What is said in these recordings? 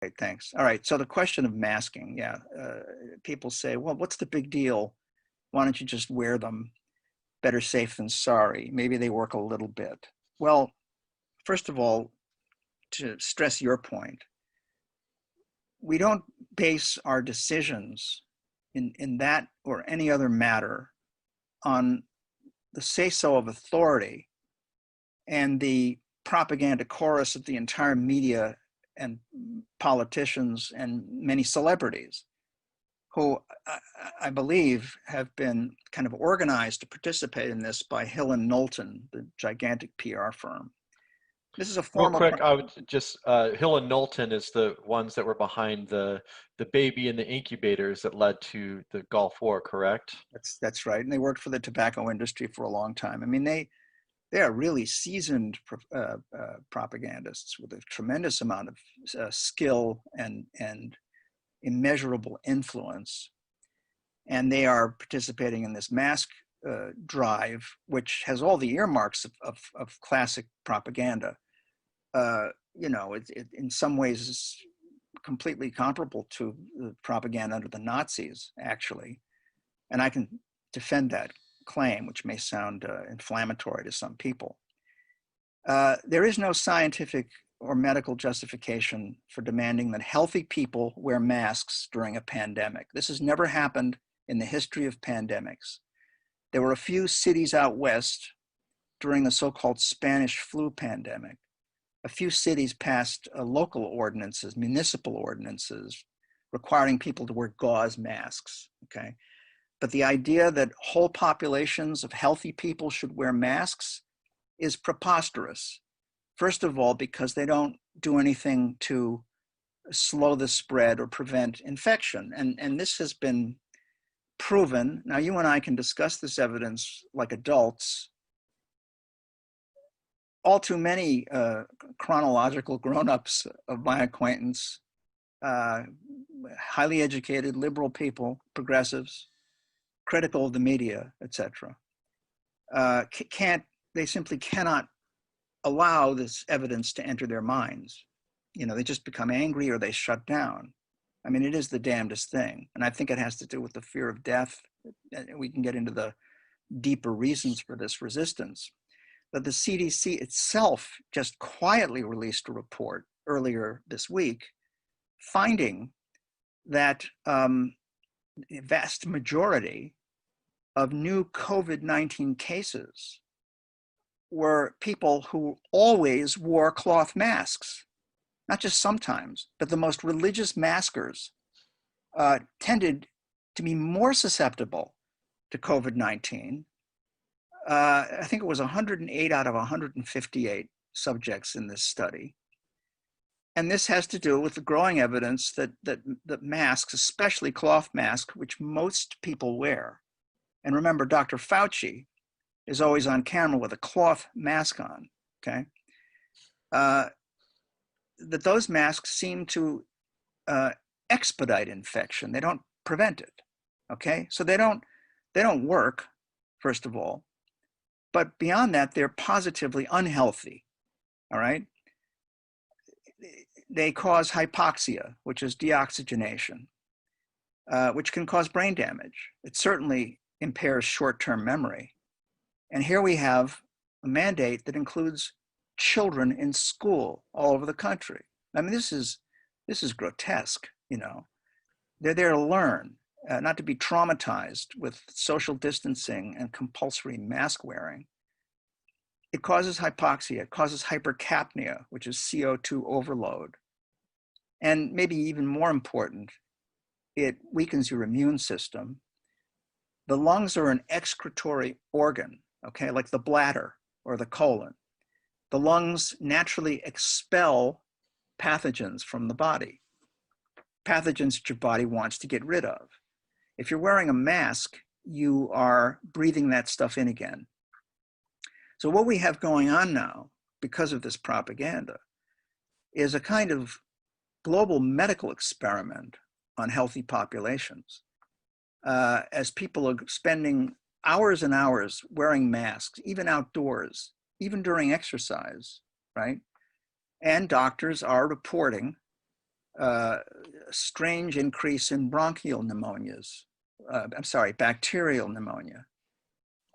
Great, thanks. All right, so the question of masking, yeah. People say, well, what's the big deal? Why don't you just wear them? Better safe than sorry. Maybe they work a little bit. Well, first of all, to stress your point, we don't base our decisions in that or any other matter on the say-so of authority and the propaganda chorus of the entire media and politicians and many celebrities who I believe have been kind of organized to participate in this by Hill and Knowlton, the gigantic PR firm. This is a Real formal. quick, I would just Hill and Knowlton is the ones that were behind the baby and the incubators that led to the Gulf War, correct? That's right, and they worked for the tobacco industry for a long time. I mean, they are really seasoned propagandists with a tremendous amount of skill and immeasurable influence. And they are participating in this mask drive, which has all the earmarks of classic propaganda. You know, it in some ways is completely comparable to the propaganda under the Nazis, actually. And I can defend that claim, which may sound inflammatory to some people. There is no scientific or medical justification for demanding that healthy people wear masks during a pandemic. This has never happened in the history of pandemics. There were a few cities out west during the so-called Spanish flu pandemic. A few cities passed local ordinances, municipal ordinances, requiring people to wear gauze masks, okay? But the idea that whole populations of healthy people should wear masks is preposterous. First of all, because they don't do anything to slow the spread or prevent infection. And this has been proven. Now, you and I can discuss this evidence like adults. All too many chronological grown-ups of my acquaintance, highly educated, liberal people, progressives, critical of the media, etc., they simply cannot allow this evidence to enter their minds. You know, they just become angry or they shut down. I mean, it is the damnedest thing. And I think it has to do with the fear of death. We can get into the deeper reasons for this resistance. But the CDC itself just quietly released a report earlier this week finding that the vast majority of new COVID-19 cases were people who always wore cloth masks, not just sometimes, but the most religious maskers tended to be more susceptible to COVID-19. I think it was 108 out of 158 subjects in this study. And this has to do with the growing evidence that masks, especially cloth masks, which most people wear. And remember, Dr. Fauci is always on camera with a cloth mask on, okay? That those masks seem to expedite infection. They don't prevent it, okay? So they don't work, first of all. But beyond that, they're positively unhealthy, all right? They cause hypoxia, which is deoxygenation, which can cause brain damage. It certainly impairs short-term memory. And here we have a mandate that includes children in school all over the country. I mean, this is grotesque, you know. They're there to learn, not to be traumatized with social distancing and compulsory mask wearing. It causes hypoxia, it causes hypercapnia, which is CO2 overload. And maybe even more important, it weakens your immune system. The lungs are an excretory organ, okay, like the bladder or the colon. The lungs naturally expel pathogens from the body, pathogens that your body wants to get rid of. If you're wearing a mask, you are breathing that stuff in again. So what we have going on now, because of this propaganda, is a kind of global medical experiment on healthy populations. As people are spending hours and hours wearing masks, even outdoors, even during exercise, right? And doctors are reporting uh, strange increase in bronchial pneumonias. I'm sorry, bacterial pneumonia,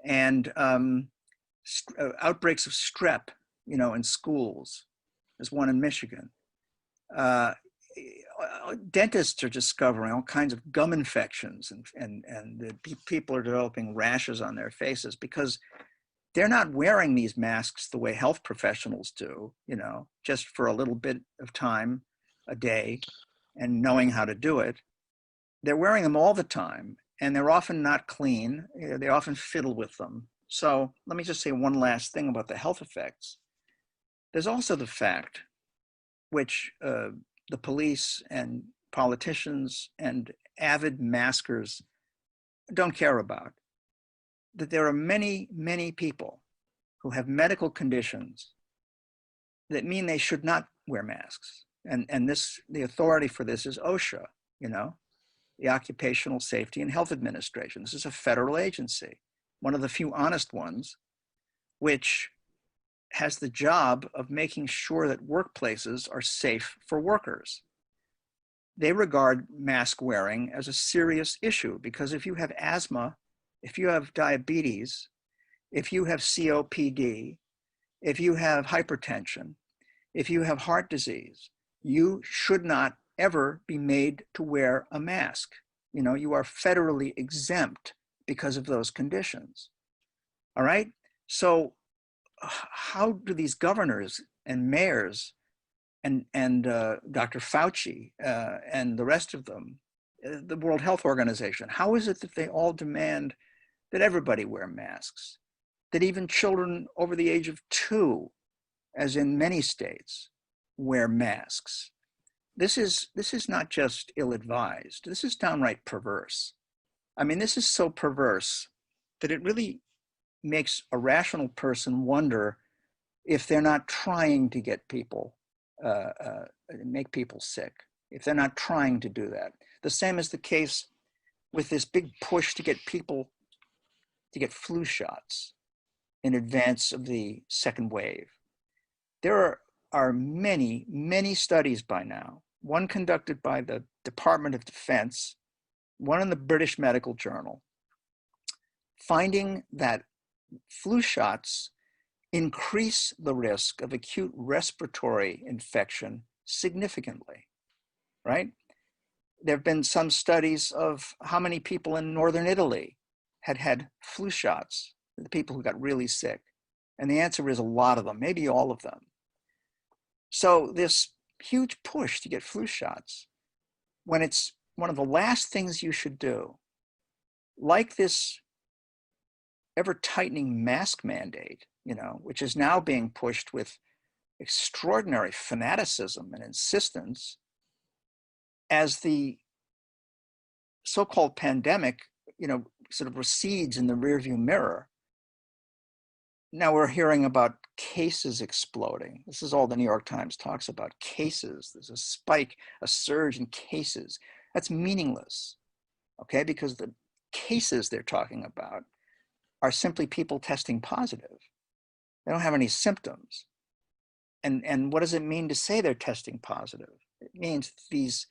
and outbreaks of strep, in schools. There's one in Michigan. Uh, Dentists are discovering all kinds of gum infections, and people are developing rashes on their faces because they're not wearing these masks the way health professionals do, just for a little bit of time a day and knowing how to do it. They're wearing them all the time, and they're often not clean. They often fiddle with them. So let me just say one last thing about the health effects. There's also the fact, which the police and politicians and avid maskers don't care about, that there are many, many people who have medical conditions that mean they should not wear masks. And the authority for this is OSHA, the Occupational Safety and Health Administration. This is a federal agency, one of the few honest ones, which has the job of making sure that workplaces are safe for workers. They regard mask wearing as a serious issue because if you have asthma, if you have diabetes, if you have COPD, if you have hypertension, if you have heart disease, you should not ever be made to wear a mask. You are federally exempt because of those conditions. All right? So how do these governors and mayors and Dr. Fauci and the rest of them, the World Health Organization, how is it that they all demand that everybody wear masks? That even children over the age of 2, as in many states, wear masks? This is not just ill-advised. This is downright perverse. I mean, this is so perverse that it really makes a rational person wonder if they're not trying to get people, make people sick, if they're not trying to do that. The same is the case with this big push to get people to get flu shots in advance of the second wave. There are many, many studies by now, one conducted by the Department of Defense, one in the British Medical Journal, finding that flu shots increase the risk of acute respiratory infection significantly, right? There have been some studies of how many people in northern Italy had flu shots, the people who got really sick. And the answer is a lot of them, maybe all of them. So this huge push to get flu shots, when it's one of the last things you should do, like this ever-tightening mask mandate, which is now being pushed with extraordinary fanaticism and insistence, as the so-called pandemic, sort of recedes in the rearview mirror. Now we're hearing about cases exploding. This is all the New York Times talks about, cases. There's a spike, a surge in cases. That's meaningless, okay? Because the cases they're talking about are simply people testing positive. They don't have any symptoms. And what does it mean to say they're testing positive? It means these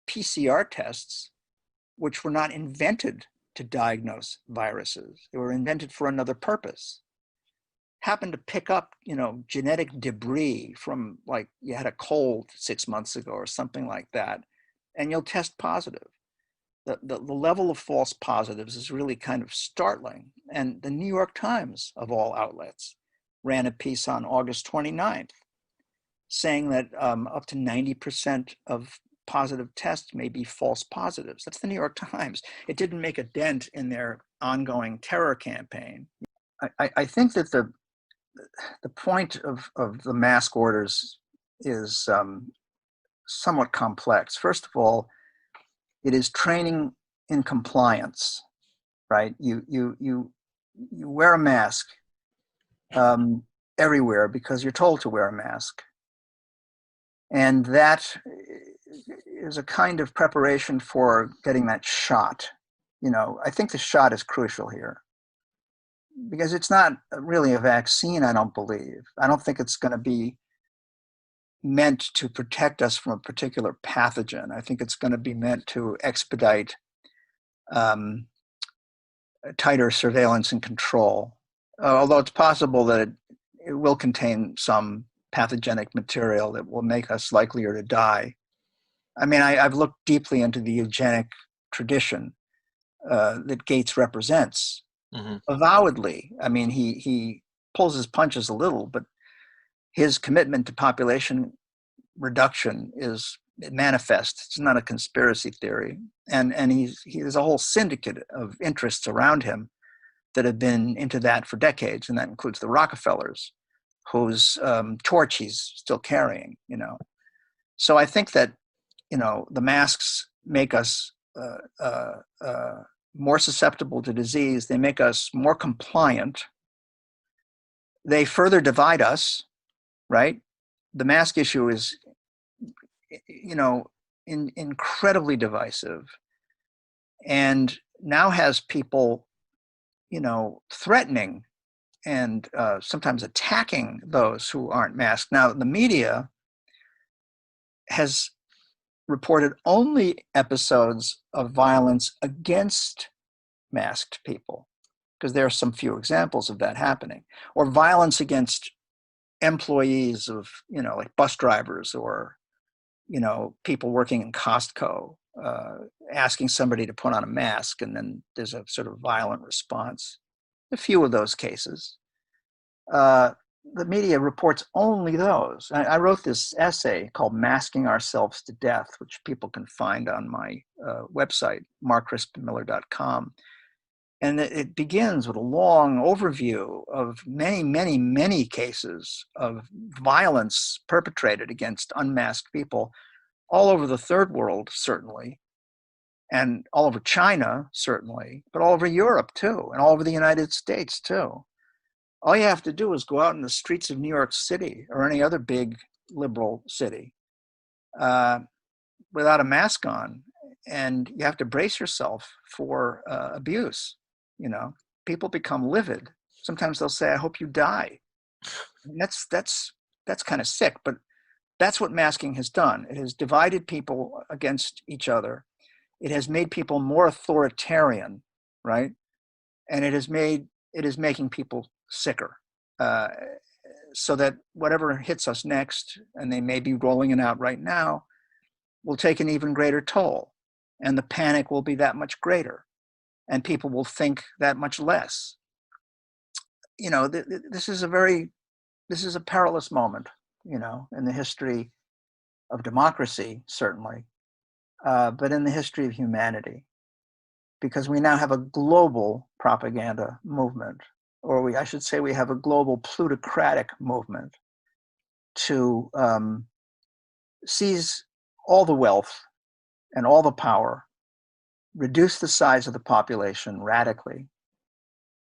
PCR tests, which were not invented to diagnose viruses, they were invented for another purpose, happen to pick up, genetic debris from, like, you had a cold 6 months ago or something like that, and you'll test positive. The level of false positives is really kind of startling. And the New York Times, of all outlets, ran a piece on August 29th saying that up to 90% of positive tests may be false positives. That's the New York Times. It didn't make a dent in their ongoing terror campaign. I think that the point of the mask orders is somewhat complex. First of all, it is training in compliance, right? You wear a mask everywhere because you're told to wear a mask. And that is a kind of preparation for getting that shot. I think the shot is crucial here because it's not really a vaccine, I don't believe. I don't think it's going to be meant to protect us from a particular pathogen. I think it's going to be meant to expedite tighter surveillance and control. Although it's possible that it will contain some pathogenic material that will make us likelier to die. I mean, I've looked deeply into the eugenic tradition that Gates represents. Mm-hmm. Avowedly, I mean, he pulls his punches a little, but his commitment to population reduction is manifest. It's not a conspiracy theory, and there's a whole syndicate of interests around him that have been into that for decades, and that includes the Rockefellers, whose torch he's still carrying. So I think that the masks make us more susceptible to disease. They make us more compliant. They further divide us, right? The mask issue is, incredibly divisive, and now has people, threatening and sometimes attacking those who aren't masked. Now, the media has reported only episodes of violence against masked people, because there are some few examples of that happening, or violence against employees of, like bus drivers or, people working in Costco, asking somebody to put on a mask, and then there's a sort of violent response. A few of those cases. The media reports only those. I wrote this essay called Masking Ourselves to Death, which people can find on my website, markcrispinmiller.com. And it begins with a long overview of many, many, many cases of violence perpetrated against unmasked people all over the third world, certainly, and all over China, certainly, but all over Europe, too, and all over the United States, too. All you have to do is go out in the streets of New York City or any other big liberal city without a mask on, and you have to brace yourself for abuse. People become livid. Sometimes they'll say, "I hope you die." And that's kind of sick, but that's what masking has done. It has divided people against each other. It has made people more authoritarian, right? And it is making people sicker, so that whatever hits us next, and they may be rolling it out right now, will take an even greater toll, and the panic will be that much greater, and people will think that much less. This is a perilous moment, in the history of democracy, certainly, but in the history of humanity, because we now have a global propaganda movement, or I should say we have a global plutocratic movement to seize all the wealth and all the power, reduce the size of the population radically,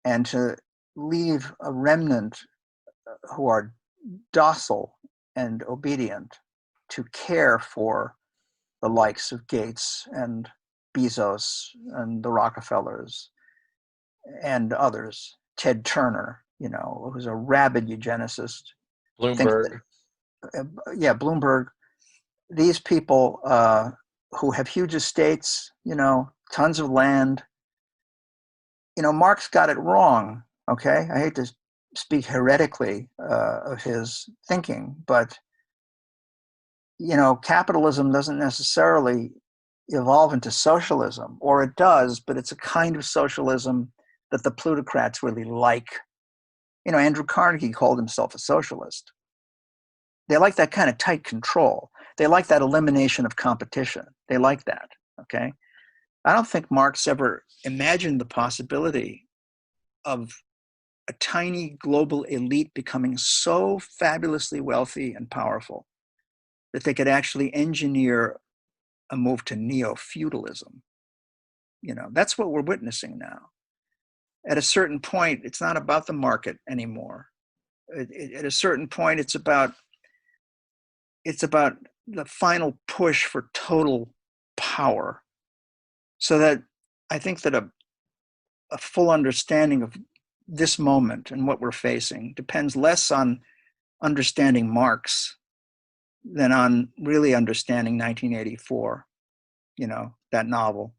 and to leave a remnant who are docile and obedient to care for the likes of Gates and Bezos and the Rockefellers and others. Ted Turner, who's a rabid eugenicist. Bloomberg. Bloomberg. These people who have huge estates, tons of land. Marx got it wrong, okay? I hate to speak heretically of his thinking, but, capitalism doesn't necessarily evolve into socialism, or it does, but it's a kind of socialism that the plutocrats really like. Andrew Carnegie called himself a socialist. They like that kind of tight control. They like that elimination of competition. They like that, okay? I don't think Marx ever imagined the possibility of a tiny global elite becoming so fabulously wealthy and powerful that they could actually engineer a move to neo-feudalism. That's what we're witnessing now. At a certain point, it's not about the market anymore. At a certain point, it's about the final push for total power. So that I think that a full understanding of this moment and what we're facing depends less on understanding Marx than on really understanding 1984, that novel,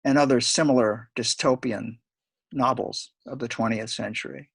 and other similar dystopian novels of the 20th century.